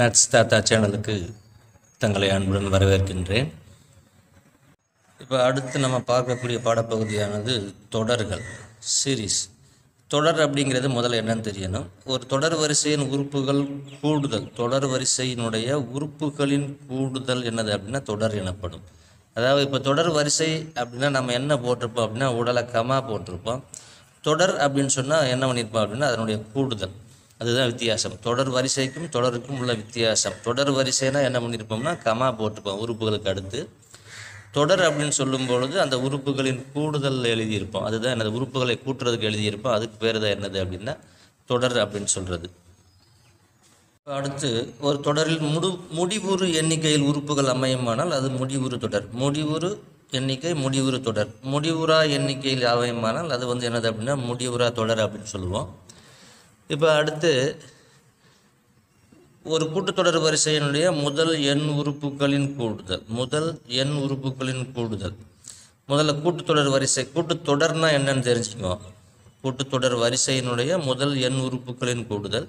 Maths தாத்தா சேனலுக்கு தங்களை அன்புடன் வரவேற்கின்றேன். இப்போ அடுத்து நம்ம பார்க்கக்கூடிய பாடப்பகுதியானது தொடர்கள், சீரீஸ். தொடர் அப்படிங்கிறது முதல்ல என்னன்னு தெரியணும். ஒரு தொடர் வரிசையின் உறுப்புகள் கூடுதல், தொடர் வரிசையினுடைய உறுப்புகளின் கூடுதல் என்னது அப்படின்னா தொடர் எனப்படும். அதாவது இப்போ தொடர் வரிசை அப்படின்னா நம்ம என்ன போட்டிருப்போம் அப்படின்னா உடலை கமா போட்டிருப்போம். தொடர் அப்படின்னு சொன்னால் என்ன பண்ணியிருப்போம் அப்படின்னா அதனுடைய கூடுதல், அதுதான் வித்தியாசம். தொடர் வரிசைக்கும் தொடருக்கும் உள்ள வித்தியாசம். தொடர் வரிசைனா என்ன பண்ணியிருப்போம்னா கமா போட்டிருப்போம் உறுப்புகளுக்கு அடுத்து. தொடர் அப்படின்னு சொல்லும் பொழுது அந்த உறுப்புகளின் கூடுதல் எழுதியிருப்போம், அதுதான் என்னது உறுப்புகளை கூட்டுறதுக்கு எழுதியிருப்போம். அதுக்கு பேர் தான் என்னது அப்படின்னா தொடர் அப்படின்னு சொல்கிறது. அடுத்து ஒரு தொடரில் முடிவுறு எண்ணிக்கையில் உறுப்புகள் அமையுமானால் அது முடிவுறு தொடர். முடிவுறு எண்ணிக்கை முடிவுறு தொடர். முடிவுறா எண்ணிக்கையில் அமையுமானால் அது என்னது அப்படின்னா முடிவுறா தொடர் அப்படின்னு சொல்லுவோம். இப்போ அடுத்து ஒரு கூட்டுத்தொடர் வரிசையினுடைய முதல் எண் உறுப்புகளின் கூடுதல். முதல்ல கூட்டுத்தொடர் வரிசை, கூட்டுத்தொடர்னா என்னன்னு தெரிஞ்சுக்குவோம். கூட்டுத்தொடர் வரிசையினுடைய முதல் எண் உறுப்புகளின் கூடுதல்.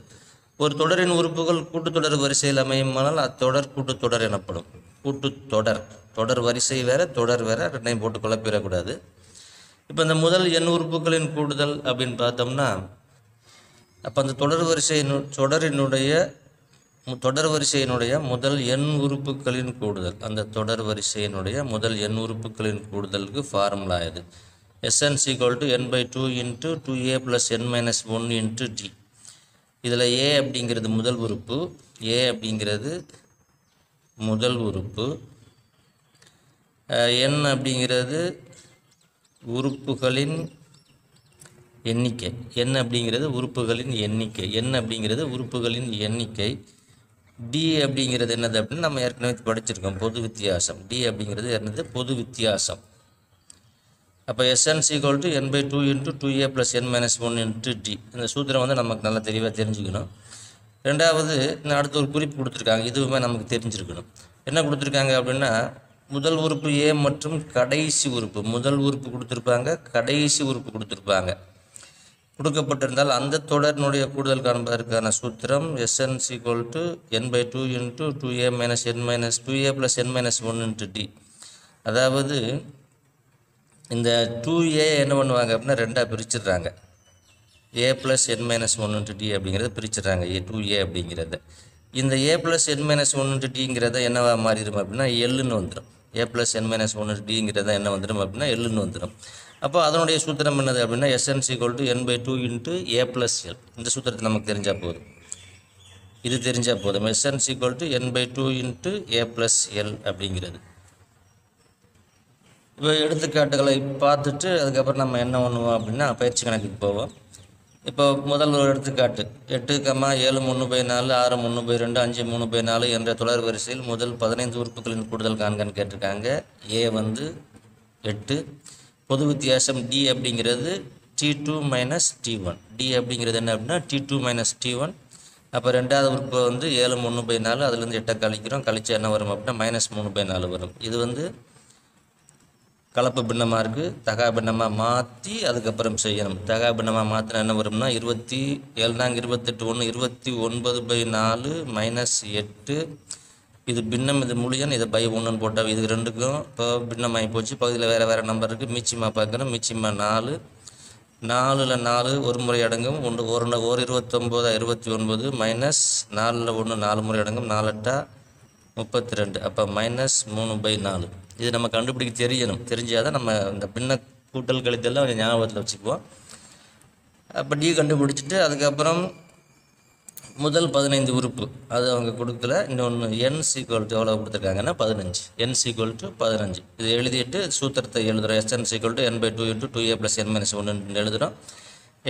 ஒரு தொடரின் உறுப்புகள் கூட்டுத்தொடர் வரிசையில் அமையுமானால் அத்தொடர் கூட்டுத்தொடர் எனப்படும். கூட்டுத்தொடர், தொடர் வரிசை வேற தொடர் வேற, ரெண்டையும் போட்டு குழப்பிடக்கூடாது. இப்போ இந்த முதல் எண் உறுப்புகளின் கூடுதல் அப்படின்னு பார்த்தோம்னா அப்போ அந்த தொடர் வரிசையினுடைய முதல் எண் உறுப்புகளின் கூடுதல், அந்த தொடர் வரிசையினுடைய முதல் எண் உறுப்புகளின் கூடுதலுக்கு ஃபார்முலா இது. Sn = n/2 × 2a + n - 1 × d. இதில் a அப்படிங்கிறது முதல் உறுப்பு, n அப்படிங்கிறது உறுப்புகளின் எண்ணிக்கை, n அப்படிங்கிறது உறுப்புகளின் எண்ணிக்கை. d அப்படிங்கிறது என்னது அப்படின்னு நம்ம ஏற்கனவே படிச்சிருக்கோம், பொது வித்தியாசம். d அப்படிங்கிறது என்னது, பொது வித்தியாசம். அப்போ Sn = n/2 × 2a + n - 1 × d. இந்த சூத்திரம் நமக்கு நல்லா தெளிவாக தெரிஞ்சுக்கணும். ரெண்டாவது அடுத்து ஒரு குறிப்பு கொடுத்துருக்காங்க, இதுவுமே நமக்கு தெரிஞ்சிருக்கணும். என்ன கொடுத்துருக்காங்க அப்படின்னா முதல் உறுப்பு a மற்றும் கடைசி உறுப்பு, முதல் உறுப்பு கொடுத்துருப்பாங்க, கடைசி உறுப்பு கொடுத்துருப்பாங்க. கொடுக்கப்பட்டிருந்தால் அந்த தொடரினுடைய கூடுதல் காண்பதற்கான சூத்திரம் Sn = n/2 × 2a + n - 1 × d. அதாவது இந்த 2a என்ன பண்ணுவாங்க அப்படின்னா ரெண்டாக பிரிச்சிடுறாங்க. a + n - 1 × d அப்படிங்கிறத பிரிச்சிடுறாங்க, 2a அப்படிங்கிறத. இந்த a + n - 1 × dங்கிறத என்னவா மாறிடும் அப்படின்னா எல்லுன்னு வந்துடும். a + n - 1 × dங்கிறத என்ன வந்துடும் அப்படின்னா எல்லுன்னு வந்துடும். அப்போ அதனுடைய சூத்திரம் என்னது அப்படின்னா Sn = n/2 × a + l. இந்த சூத்திரத்தை நமக்கு தெரிஞ்சால் போதும், இது தெரிஞ்சால் போதும். Sn = n/2 × a + l அப்படிங்கிறது. இப்போ எடுத்துக்காட்டுகளை பார்த்துட்டு அதுக்கப்புறம் நம்ம என்ன பண்ணுவோம் அப்படின்னா பயிற்சி கணக்குக்கு போவோம். இப்போ முதல் ஒரு எடுத்துக்காட்டு 8, 7, 3/4, 6, 3/2, 5, 3/4 என்ற தொடர் வரிசையில் முதல் 15 உறுப்புகளின் கூடுதல் காண்கன்னு கேட்டிருக்காங்க. a 8, பொது வித்தியாசம் d அப்படிங்கிறது t2 - t1. d அப்படிங்கிறது என்ன அப்படின்னா t2 - t1. அப்போ ரெண்டாவது உறுப்பு 7, 3/4, அதுலேருந்து 8 கழிக்கிறோம், கழிச்சா என்ன வரும் அப்படின்னா -3/4 வரும். இது கலப்பு பின்னமாக இருக்குது, தகா பின்னமாக மாற்றி அதுக்கப்புறம் செய்யணும். தகா பின்னமாக மாற்றினா என்ன வரும்னா 27 28 1 29/4 -8. இது பின்னம், இது முழியன், இது பை 1ன்னு போட்டால் இது ரெண்டுக்கும் இப்போ பின்னமாகி போச்சு. பகுதியில் வேறு நம்பர் இருக்குது, மீச்சியமாக பார்க்குறோம். மீச்சியமாக 4, 4ல் 4 ஒரு முறை அடங்கும், ஒரு 29 29 -4ல் 1 4 முறை அடங்கும், 4 8 32. அப்போ -3/4. இது நம்ம கண்டுபிடிக்க தெரியணும், தெரிஞ்சாதான் நம்ம இந்த பின்ன கூட்டல் கழித்தெல்லாம் கொஞ்சம் ஞாபகத்தில் வச்சுக்குவோம். அப்போ டி கண்டுபிடிச்சிட்டு அதுக்கப்புறம் முதல் 15 உறுப்பு அது அவங்க கொடுக்கல. இன்னொன்று n = எவ்வளோ கொடுத்துருக்காங்கன்னா 15. n = 15. இது எழுதிட்டு சூத்திரத்தை எழுதுகிறோம். Sn = n/2 × 2a + n - 1 எழுதுகிறோம்.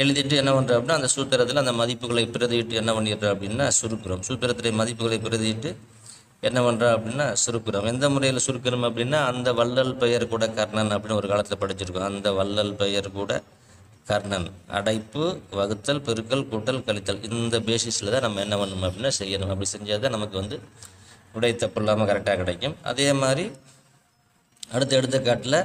எழுதிட்டு என்ன பண்ணுறோம் அப்படின்னா அந்த சூத்திரத்தில் அந்த மதிப்புகளை பிரதிட்டு என்ன பண்ணிடுறோம் அப்படின்னா சுருக்குறோம். சூத்திரத்துடைய மதிப்புகளை பிரதிட்டு என்ன பண்ணுறோம் அப்படின்னா சுருக்குறோம். எந்த முறையில் சுருக்கணும் அப்படின்னா அந்த வள்ளல் பெயர் கூட கர்ணன் அப்படின்னு ஒரு காலத்தில் படிச்சிருக்கோம். அந்த வள்ளல் பெயர் கூட கர்ணன், அடைப்பு, வகுத்தல், பெருக்கல், கூட்டல், கழித்தல், இந்த பேசிஸில் தான் நம்ம என்ன பண்ணணும் அப்படின்னா செய்யணும். அப்படி செஞ்சால் தான் நமக்கு விடை தப்பு இல்லாமல் கரெக்டாக கிடைக்கும். அதே மாதிரி அடுத்த எடுத்துக்காட்டில்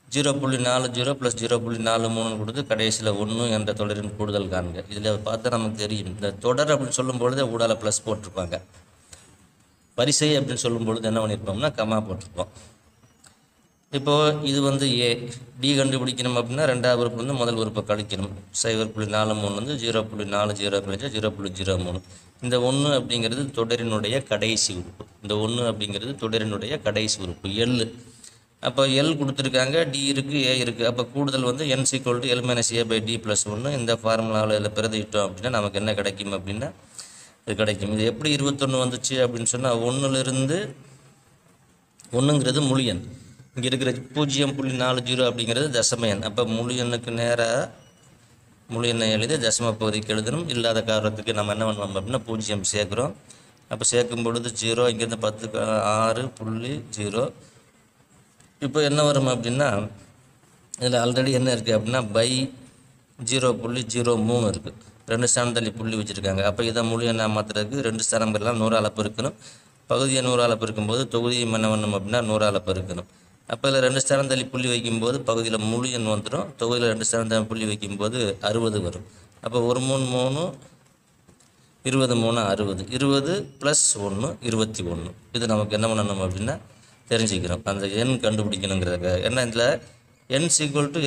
0.40 + 0.43 கொடுத்து கடைசியில் 1 என்ற தொடரின் கூடுதல் காண்க. இதில் பார்த்தா நமக்கு தெரியும், இந்த தொடர் அப்படின்னு சொல்லும் பொழுதே ஊடால ப்ளஸ் போட்டிருப்பாங்க. வரிசை அப்படின்னு சொல்லும்பொழுது என்ன பண்ணியிருப்போம்னா கமா போட்டிருப்போம். இப்போது இது வந்து ஏ, டி கண்டுபிடிக்கணும் அப்படின்னா ரெண்டாவது உறுப்பு வந்து முதல் உறுப்பை கழிக்கணும். 0.43 வந்து 0.40 கழிச்சா 0.03. இந்த 1 அப்படிங்கிறது தொடரினுடைய கடைசி உறுப்பு. இந்த 1 அப்படிங்கிறது தொடரினுடைய கடைசி உறுப்பு எல். அப்போ எல் கொடுத்துருக்காங்க, டி இருக்குது, ஏ இருக்குது. அப்போ கூடுதல் வந்து n = L - A/D+1. இந்த ஃபார்முலாவில் இதில் பிரதிட்டோம் அப்படின்னா நமக்கு என்ன கிடைக்கும் அப்படின்னா இது கிடைக்கும். இது எப்படி 21 வந்துச்சு அப்படின்னு சொன்னால் 1லிருந்து 1ங்கிறது முழு எண், இங்கே இருக்கிற 0.40 அப்படிங்கிறது தசம எண். அப்போ முழு எண்ணுக்கு நேராக முழு எண்ணை எழுதி தசம பகுதிக்கு எழுதணும். இல்லாத காரணத்துக்கு நம்ம என்ன பண்ணுவோம் அப்படின்னா 0 சேர்க்குறோம். அப்போ சேர்க்கும் பொழுது 0, இங்கேருந்து 10 6.0. இப்போ என்ன வரும் அப்படின்னா இதில் ஆல்ரெடி என்ன இருக்குது அப்படின்னா பை 0.03 இருக்குது. 2 ஸ்தானம் தள்ளி புள்ளி வச்சுருக்காங்க. அப்போ இதை முழு எண்ணாக மாற்றுறதுக்கு 2 ஸ்தானங்கள்லாம் 100ஆல் பெருக்கணும். பகுதியை 100ஆல் பெருக்கும்போது தொகுதியை என்ன பண்ணணும் அப்படின்னா 100ஆல் பெருக்கணும். அப்போ இதில் 2 ஸ்தானம் தள்ளி புள்ளி வைக்கும்போது பகுதியில் முழு எண் வந்துடும். தொகுதியில் 2 ஸ்தானம் தள்ளி புள்ளி வைக்கும்போது 60 வரும். அப்போ 1 3 3 20 3 60, 20 + 1 21. இது நமக்கு என்ன பண்ணணும் அப்படின்னா தெரிஞ்சுக்கிறோம், அந்த எண் கண்டுபிடிக்கணுங்கிறதுக்காக. ஏன்னா இதில் n =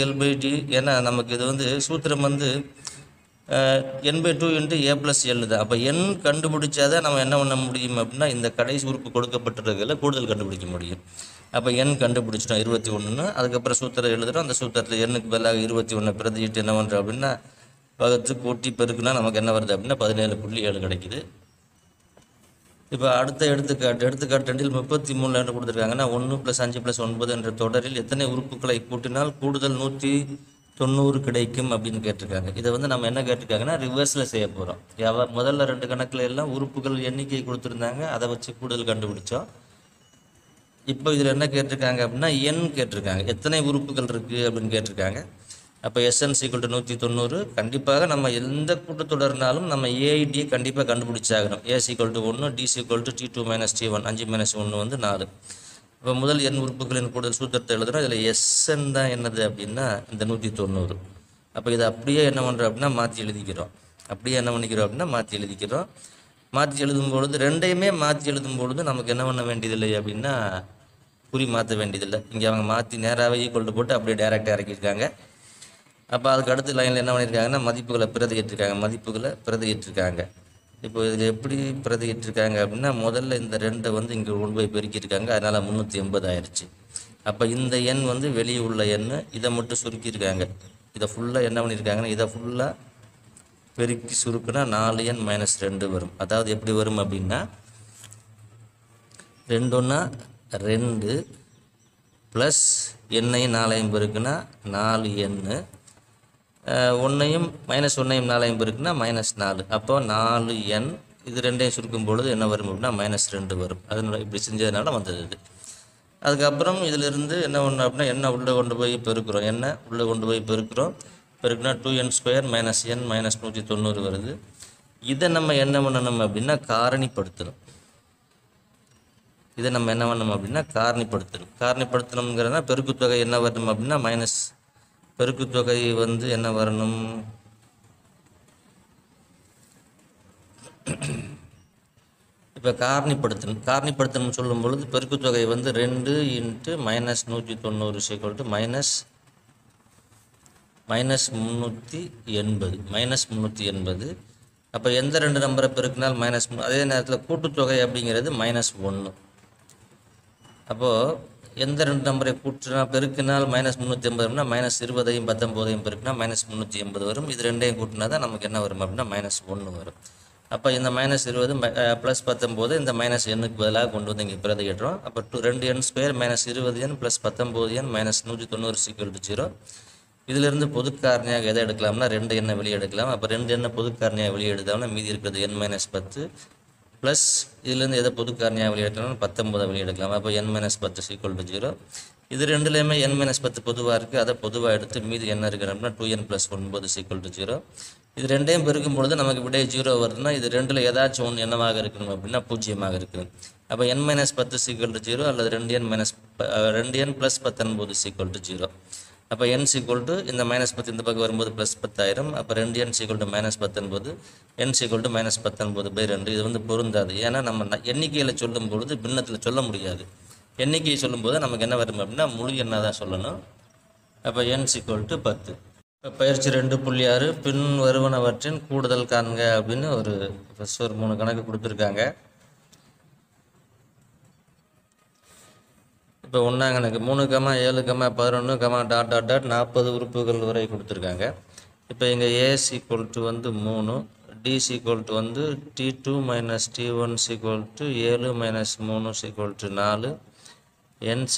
L/D. ஏன்னா நமக்கு இது வந்து சூத்திரம் வந்து n/2 × A + L தான். அப்போ n கண்டுபிடிச்சாதான் நம்ம என்ன பண்ண முடியும் அப்படின்னா இந்த கடைசி உறுப்பு கொடுக்கப்பட்டிருக்கல கூடுதல் கண்டுபிடிக்க முடியும். அப்போ n கண்டுபிடிச்சிட்டோம் 21. அதுக்கப்புறம் சூத்திரம் எழுதுகிறோம். அந்த சூத்திரத்தில் n-க்கு பதிலாக 21 பிரதிட்டு என்ன பண்ணுறோம் அப்படின்னா வகுத்து கூட்டி பெருக்குனா நமக்கு என்ன வருது அப்படின்னா 17.7 கிடைக்குது. இப்போ அடுத்த எடுத்துக்காட்டு 2 33 என்ன கொடுத்துருக்காங்கன்னா 1 + 5 + 9 என்ற தொடரில் எத்தனை உறுப்புகளை கூட்டினால் கூடுதல் 190 கிடைக்கும் அப்படின்னு கேட்டிருக்காங்க. இதை வந்து நம்ம என்ன கேட்டிருக்காங்கன்னா ரிவர்ஸில் செய்ய போகிறோம். முதல்ல 2 கணக்கில் எல்லாம் உறுப்புகள் எண்ணிக்கை கொடுத்துருந்தாங்க, அதை வச்சு கூடுதல் கண்டுபிடிச்சோம். இப்போ இதில் என்ன கேட்டிருக்காங்க அப்படின்னா எண் கேட்டிருக்காங்க, எத்தனை உறுப்புகள் இருக்குது அப்படின்னு கேட்டிருக்காங்க. அப்போ Sn = 190. கண்டிப்பாக நம்ம எந்த கூட்டத்தொடர்னாலும் நம்ம ஏஐடியை கண்டிப்பாக கண்டுபிடிச்சாகணும். A = 1, D = T2 - T1, 5 - 1 வந்து 4. இப்போ முதல் எண் உறுப்புகளின் கூடுதல் சூத்திரத்தை எழுதுகிறோம். இதில் Sn தான் என்னது அப்படின்னா இந்த 190. அப்போ இதை அப்படியே என்ன பண்ணுறோம் அப்படின்னா மாற்றி எழுதிக்கிறோம். மாற்றி எழுதும்பொழுது ரெண்டையுமே மாற்றி எழுதும்பொழுது நமக்கு என்ன பண்ண வேண்டியதில்லை அப்படின்னா குறி மாற்ற வேண்டியதில்லை. இங்கே அவங்க மாற்றி நேராகவே ஈக்குவல் போட்டு அப்படியே டைரெக்டாக இறக்கியிருக்காங்க. அப்போ அதுக்கு அடுத்த லைனில் என்ன பண்ணியிருக்காங்கன்னா மதிப்புகளை பிரதியிட்டிருக்காங்க. இப்போ இதில் எப்படி பிரதியிட்டிருக்காங்க அப்படின்னா முதல்ல இந்த 2 வந்து இங்கே கொண்டு போய் பெருக்கியிருக்காங்க, அதனால் 380 ஆயிடுச்சு. அப்போ இந்த எண் வந்து வெளியே உள்ள எண், இதை மட்டும் சுருக்கியிருக்காங்க. இதை ஃபுல்லாக என்ன பண்ணியிருக்காங்கன்னா இதை ஃபுல்லாக பெருக்கி சுருக்குனா 4n - 2 வரும். அதாவது எப்படி வரும் அப்படின்னா 2 1 2 ப்ளஸ் எண்ணையும் 4ஐயும் பெருக்குனா 4n, 1ஐயும் -1ஐயும் 4ஐயும் பெருக்குனா -4. அப்போ 4n. இது ரெண்டையும் சுருக்கும் பொழுது என்ன வரும் அப்படின்னா -2 வரும். அதனால இப்படி செஞ்சதுனால வந்தது இது. அதுக்கப்புறம் இதிலிருந்து என்ன ஒன்று அப்படின்னா என்ன உள்ளே கொண்டு போய் பெருக்கிறோம். பெருக்குனா 2n² - n - 190 வருது. இதை நம்ம என்ன பண்ணணும் அப்படின்னா காரணிப்படுத்தணும். காரணிப்படுத்தணுங்கிறதுனா பெருக்குத்தொகை என்ன வரணும் அப்படின்னா பெருக்குத்தொகை வந்து என்ன வரணும், இப்போ காரணிப்படுத்தணும் சொல்லும் பொழுது பெருக்குத்தொகை வந்து 2 × -190 -380. அப்போ எந்த 2 நம்பரை பெருக்கினால் அதே நேரத்தில் கூட்டுத்தொகை அப்படிங்கிறது -1. அப்போது எந்த 2 நம்பரை பெருக்கினால் -380 -20ஐயும் 19ஐயும் பெருக்கினா -380 வரும். இது ரெண்டையும் கூட்டினா தான் நமக்கு என்ன வரும் அப்படின்னா -1 வரும். அப்போ இந்த -20 + 19 இந்த -n-க்கு பதிலாக கொண்டு வந்து இங்கே பிரதியிடுறோம். அப்போ 2n² -20n + 19n - 190 = 0. இதிலிருந்து பொது காரணியாக எதை எடுக்கலாம்னா 2n வெளியே எடுக்கலாம். அப்போ 2n பொது காரணியாக வெளியே எடுத்தோம்னா மீதி இருக்கிறது n - 10 ப்ளஸ் இதிலேருந்து எதை பொது காரணியாக வெளியே எடுக்கலாம்னா 19 வெளியே எடுக்கலாம். அப்போ n - 10 = 0. இது ரெண்டுலேயுமே n - 10 பொதுவாக இருக்குது. அதை பொதுவாக எடுத்து மீதி என்ன இருக்கிறோம்னா 2n + 9 = 0. இது ரெண்டையும் பெருக்கும் பொழுது நமக்கு விடை 0 வருதுன்னா இது ரெண்டில் ஏதாச்சும் ஒன்று என்னவாக இருக்கணும் அப்படின்னா 0 இருக்கணும். அப்போ n - 10 = 0 அல்லது 2n + 19 = 0. அப்போ n = இந்த -10 இந்த பக்கம் வரும்போது +10,000. அப்போ 2n = -19, n = -19/2. இது வந்து பொருந்தாது. ஏன்னா நம்ம எண்ணிக்கையில் சொல்லும் பொழுது பின்னத்தில் சொல்ல முடியாது. எண்ணிக்கையை சொல்லும்போது நமக்கு என்ன வரும் அப்படின்னா முழு எண்ணாக தான் சொல்லணும். அப்போ n = 10. இப்போ பயிற்சி 2.6 பின் வருவனவற்றின் கூடுதல் காண்க அப்படின்னு ஒரு 3 கணக்கு கொடுத்துருக்காங்க. இப்போ 1ஆம் கணக்கு 3, 7, 11, ... 40 உறுப்புகள் வரை கொடுத்துருக்காங்க. இப்போ இங்கே A = வந்து 3, D = வந்து T2 - T1 = 7 - 3 = 4, n =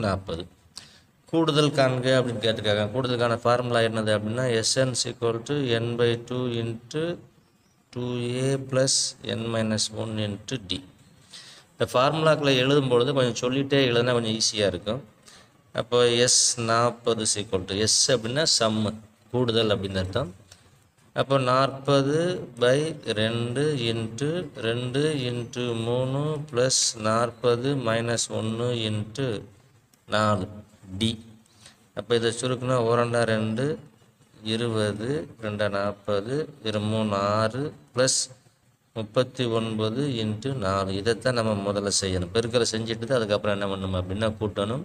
40. கூடுதல் காண்க அப்படின்னு கேட்டிருக்காங்க. கூடுதலுக்கான ஃபார்முலா என்னது அப்படின்னா Sn = n/2 × 2a + n - 1 × d. இந்த ஃபார்முலாக்களை எழுதும்பொழுது கொஞ்சம் சொல்லிகிட்டே எழுதுனா கொஞ்சம் ஈஸியாக இருக்கும். அப்போ S40 S அப்படின்னா சம்மு, கூடுதல் அப்படின்னு அர்த்தம். அப்போ 40/2 × 2 × 3 + 40 - 1 × 4 d. அப்போ இதை சுருக்குனா 1 2 20, 2 40, 3 6 + 39 × 4. இதைத்தான் நம்ம முதல்ல செய்யணும். பெருக்கலை செஞ்சுட்டு அதுக்கப்புறம் என்ன பண்ணணும் அப்படின்னா கூட்டணும்.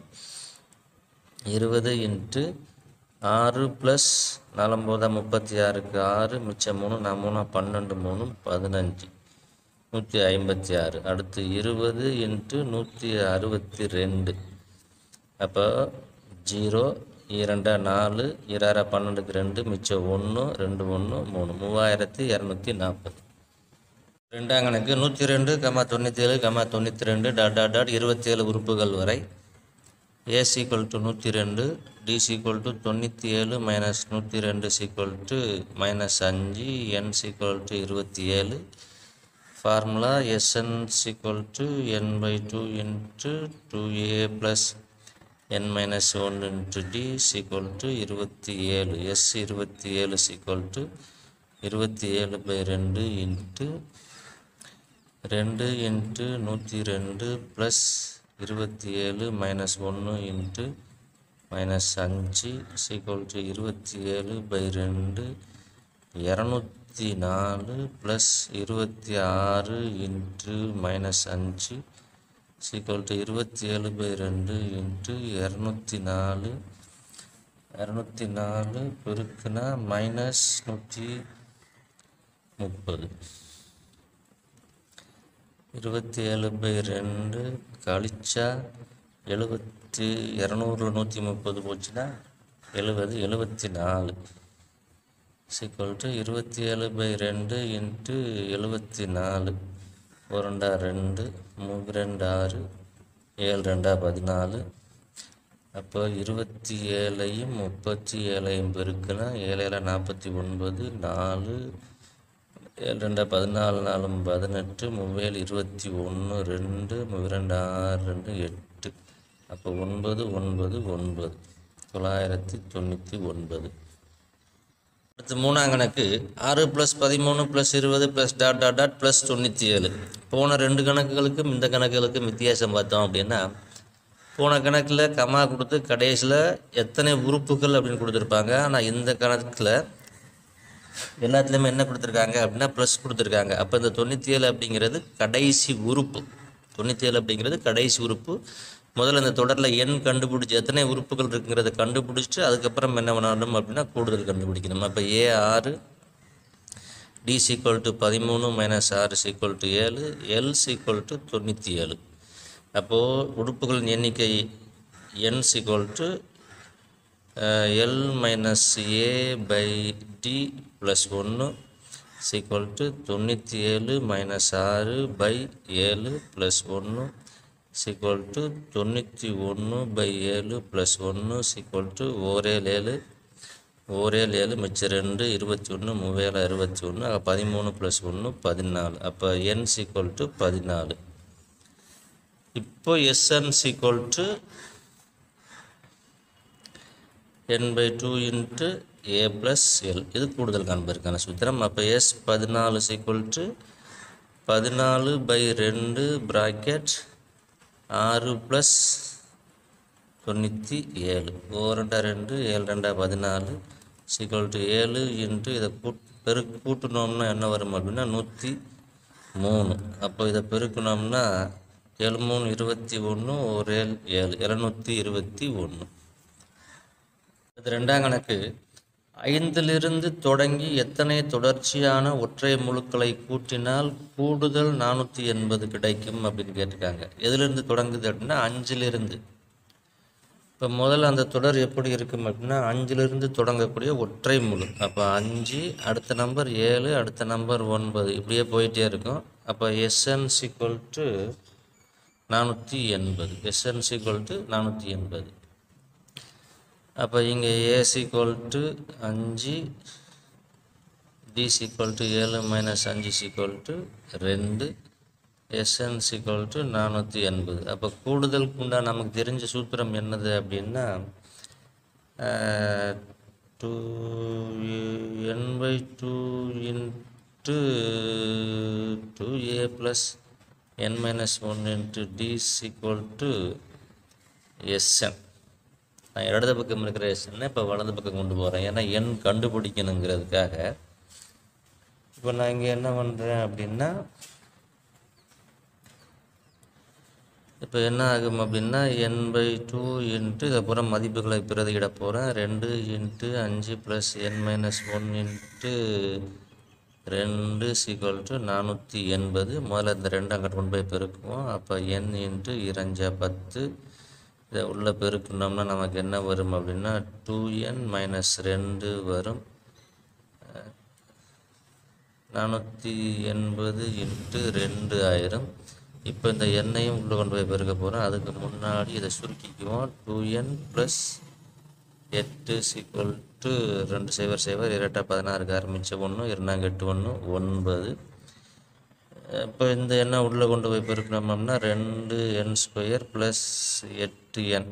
20 × 6 + 4 36க்கு 6, மிச்சம் 3, 4 12, 3 15, 156. அடுத்து 20 × 162. அப்போ 0, 2 4, 2 12க்கு 2, மிச்சம் 1, 2 1 3, 3240. 2ஆம் கணக்கு 102, 97, 92, ... 27 உறுப்புகள் வரை. A = 102, D = 97 - 102 = -5, n = 27. Formula Sn = n/2 × 2a + n - 1 × d = 27. S 27 = 27/2 × 2 × 102 + 27 - 1 × -5 = 27/2. 204 + 26 × -5 = 27/2 × 204. 204 பெருக்குனா -130. 27/2 கழிச்சா 70. 200 130 போச்சுன்னா 70, 74 = 27/2 × 74. 1 2, 3 6, 7 14. அப்போ 27ஐயும் 37ஐயும் பெருக்குனா 7 49, 4, 7 14, 4 18, 3 21, 2, 2 6, 2 8. அப்போ 9 9 9, 999. அடுத்து 3ஆம் கணக்கு 6 + 13 + 20 + ... +97. போன 2 கணக்குகளுக்கும் இந்த கணக்குகளுக்கும் வித்தியாசம் பார்த்தோம் அப்படின்னா போன கணக்கில் கமா கொடுத்து கடைசியில் எத்தனை உறுப்புகள் அப்படின்னு கொடுத்துருப்பாங்க. ஆனால் இந்த கணக்கில் எல்லாத்துலேயுமே என்ன கொடுத்துருக்காங்க அப்படின்னா ப்ளஸ் கொடுத்துருக்காங்க. அப்போ இந்த 97 அப்படிங்கிறது கடைசி உறுப்பு. 97 அப்படிங்கிறது கடைசி உறுப்பு. முதல்ல இந்த தொடரில் எண் கண்டுபிடிச்சி எத்தனை உறுப்புகள் இருக்குங்கிறத கண்டுபிடிச்சிட்டு அதுக்கப்புறம் என்ன பண்ணணும் அப்படின்னா கூடுதல் கண்டுபிடிக்கணும். அப்போ A 6, D = 13 - 6 = 7, L = 97. அப்போது உறுப்புகளின் எண்ணிக்கை n = L - A/D + 1 = 97 - 6/7 + 1 = 91/7 + 1 = 1 7 மிச்சம் 2 21, 3 61, 13 + 1 14. அப்போ n = 14. இப்போ Sn = n/2 × a + l. இது கூடுதல் காண்பதற்கான சூத்திரம். அப்போ S14 = 14/2 (6 + 97. 2 7 2 14 7 இன்ட்டு இதை கூட்டினோம்னா என்ன வரும் அப்படின்னா 103. அப்போ இதை பெருக்கணும்னா 7 3 21 ஒரு 7 721. இது ரெண்டாம் கணக்கு. 5லிருந்து தொடங்கி எத்தனை தொடர்ச்சியான ஒற்றை முழுக்களை கூட்டினால் கூடுதல் 480 கிடைக்கும் அப்படின்னு கேட்டிருக்காங்க. எதுலேருந்து தொடங்குது அப்படின்னா 5லிருந்து. இப்போ முதல்ல அந்த தொடர் எப்படி இருக்கும் அப்படின்னா 5லிருந்து தொடங்கக்கூடிய ஒற்றை முழு. அப்போ 5, அடுத்த நம்பர் 7, அடுத்த நம்பர் 9, இப்படியே போயிட்டே இருக்கும். அப்போ SN = 480. SN = 480. அப்போ இங்கே A = 5, D = 7 - 5 = 2, SN = 480. அப்போ கூடுதலுக்கு உண்டான நமக்கு தெரிஞ்ச சூத்திரம் என்னது அப்படின்னா 2n/2 × 2a + n - 1 × D = SN. நான் இடது பக்கம் இருக்கிற SN இப்போ வலது பக்கம் கொண்டு போகிறேன், ஏன்னா எண் கண்டுபிடிக்கணுங்கிறதுக்காக. இப்போ நான் இங்கே என்ன பண்ணுறேன் அப்படின்னா இப்போ என்ன ஆகும் அப்படின்னா n/2 இன்ட்டு இதுக்கப்புறம் மதிப்புகளை பிரதியிட போகிறேன். 2 × 5 + n - 1 × 2 = 480. முதல்ல இந்த 2 அங்கிட்டு கொண்டு போய் பெருக்குவோம். அப்போ n × 2 = 10. இதை உள்ள பெருக்கணும்னா நமக்கு என்ன வரும் அப்படின்னா 2n - 2 வரும். 480 × 2 ஆயிரும். இப்போ இந்த எண்ணையும் உள்ளே கொண்டு போய் பெருக்க போகிறோம். அதுக்கு முன்னாடி இதை சுருக்கிக்குவோம். 2n + 8 = 2 0 0 2 16 மிச்சம் 1 2 8 1 9. இப்போ இந்த எண்ணை உள்ளே கொண்டு போய் பெருக்கணும்னா 2n² + 8n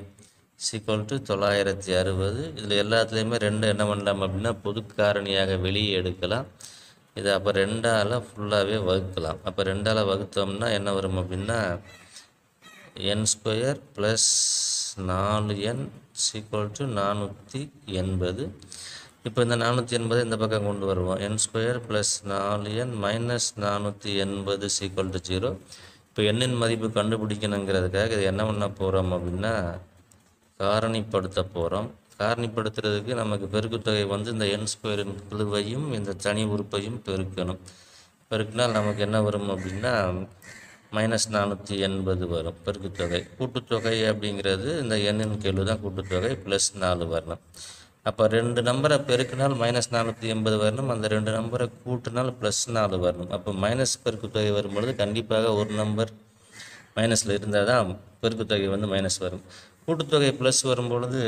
= 960. இதில் எல்லாத்துலேயுமே 2 என்ன பண்ணலாம் அப்படின்னா பொது காரணியாக வெளியே எடுக்கலாம். இதை அப்போ 2ஆல் ஃபுல்லாகவே வகுக்கலாம். அப்போ 2ஆல் வகுத்தோம்னா என்ன வரும் அப்படின்னா n² + 4n = 480. இப்போ இந்த 480 இந்த பக்கம் கொண்டு வருவோம். n² + 4n - 480 = 0. இப்போ எண்ணின் மதிப்பு கண்டுபிடிக்கணுங்கிறதுக்காக இது என்ன பண்ண போகிறோம் அப்படின்னா காரணிப்படுத்த போகிறோம். காரணிப்படுத்துறதுக்கு நமக்கு பெருக்குத்தொகை இந்த n² குழுவையும் இந்த தனி உறுப்பையும் பெருக்கணும். பெருக்கினால் நமக்கு என்ன வரும் அப்படின்னா -480 வரும் பெருக்குத்தொகை. கூட்டுத்தொகை அப்படிங்கிறது இந்த எண்ணின் கெழு தான் கூட்டுத்தொகை, +4 வரணும். அப்போ 2 நம்பரை பெருக்கினால் -480 வரணும், அந்த 2 நம்பரை கூட்டினால் +4 வரணும். அப்போ மைனஸ் பெருக்குத்தொகை வரும்பொழுது கண்டிப்பாக ஒரு நம்பர் மைனஸில் இருந்தால் தான் பெருக்குத்தொகை மைனஸ் வரும். கூட்டுத்தொகை ப்ளஸ் வரும்பொழுது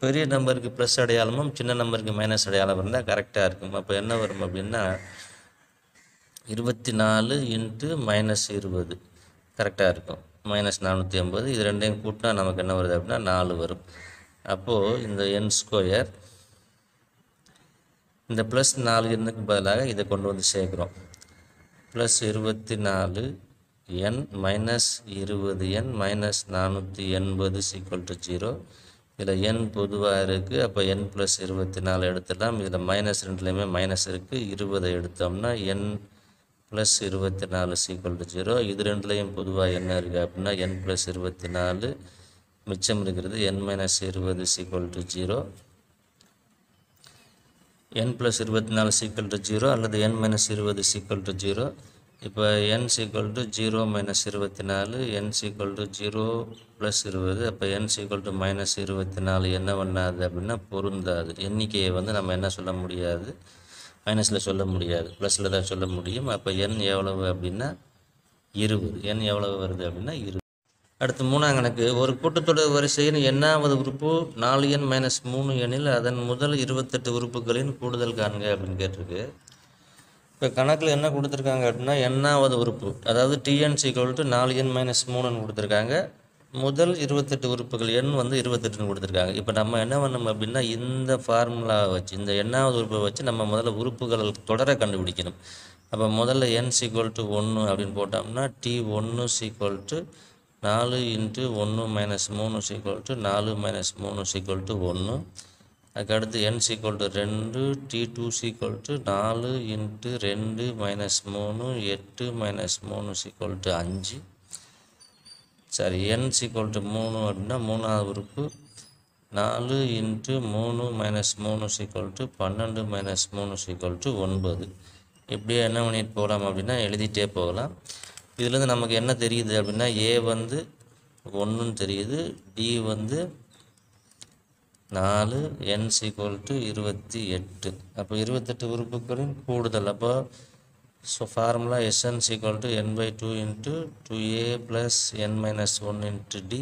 பெரிய நம்பருக்கு ப்ளஸ் அடையாளமும் சின்ன நம்பருக்கு மைனஸ் அடையாளம் இருந்தால் கரெக்டாக இருக்கும். அப்போ என்ன வரும் அப்படின்னா 24 × -20 கரெக்டாக இருக்கும். -480. இது ரெண்டையும் கூட்டினா நமக்கு என்ன வருது அப்படின்னா 4 வரும். அப்போது இந்த n², இந்த +4 எண்ணுக்கு பதிலாக இதை கொண்டு வந்து சேர்க்குறோம். +24n - 20n - 480 = 0. இதில் n பொதுவாக இருக்குது. அப்போ n + 24 எடுத்துடலாம். இதில் -2லேயுமே மைனஸ் இருக்குது. 20 எடுத்தோம்னா n + 24 = 0. இது ரெண்டுலேயும் பொதுவாக என்ன இருக்குது அப்படின்னா n + 24 மிச்சம் இருக்கிறது. n - 20 = 0. n + 24 = 0 அல்லது n - 20 = 0. இப்போ n = 0 - 24, n = 0 + 20. அப்போ n = -24 என்ன பண்ணாது அப்படின்னா பொருந்தாது. எண்ணிக்கையை நம்ம என்ன சொல்ல முடியாது, மைனஸில் சொல்ல முடியாது, ப்ளஸில் தான் சொல்ல முடியும். அப்போ n எவ்வளவு அப்படின்னா 20. n எவ்வளவு வருது அப்படின்னா 20. அடுத்து மூணாம் கணக்கு. ஒரு கூட்டுத்தொடர் வரிசையின் எண்ணாவது உறுப்பு 4n - 3 எனில் அதன் முதல் 28 உறுப்புகளின் கூடுதல் காண்க அப்படின்னு கேட்டிருக்கு. இப்போ கணக்கில் என்ன கொடுத்துருக்காங்க அப்படின்னா எண்ணாவது உறுப்பு, அதாவது Tn = 4n - 3ன்னு கொடுத்துருக்காங்க. முதல் 28 உறுப்புகள் எண் 28ன்னு கொடுத்துருக்காங்க. இப்போ நம்ம என்ன பண்ணணும் அப்படின்னா இந்த ஃபார்முலாவை வச்சு, இந்த எண்ணாவது உறுப்பை வச்சு நம்ம முதல்ல உறுப்புகள் தொடரை கண்டுபிடிக்கணும். அப்போ முதல்ல n = 1 அப்படின்னு போட்டோம்னா T1 = 4 × 1 - 3 = 4 - 3 = 1. அதுக்கு அடுத்து n = 2, T2 = 4 × 2 - 3 8 - 3 = 5. சரி, n = 3 அப்படின்னா மூணாவது உறுப்பு 4 × 3 - 3 = 12 - 3 = 9. இப்படியே என்ன பண்ணிட்டு போகலாம் அப்படின்னா எழுதிட்டே போகலாம். இதுலேருந்து நமக்கு என்ன தெரியுது அப்படின்னா A வந்து 1ன்னு தெரியுது, D வந்து 4, n = 28. அப்போ 28 உறுப்புகளின் கூடுதல். அப்போ formula Sn = n/2 × 2a + n - 1 × d.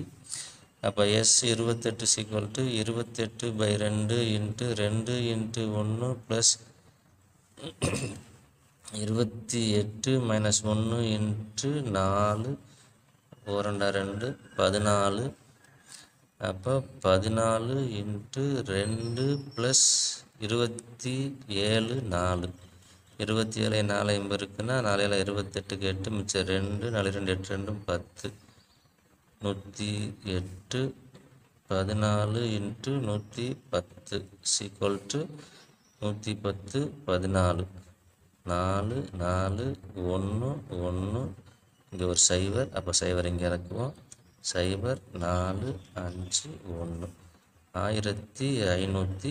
அப்போ S 28 = 28/2 × 2 × 1 + 28 - 1 × 4 4 2 14. அப்போ 14 × 2 + 27 4. 27 4 இருக்குன்னா 4 28 8 மிச்சம் 2 4 2 8 2 10. 108 14 × 110 = 110 14. 4 4 1 1 இங்கே ஒரு 0. அப்போ 0 இங்கே இறக்குவோம். 0 4 5 1 1540.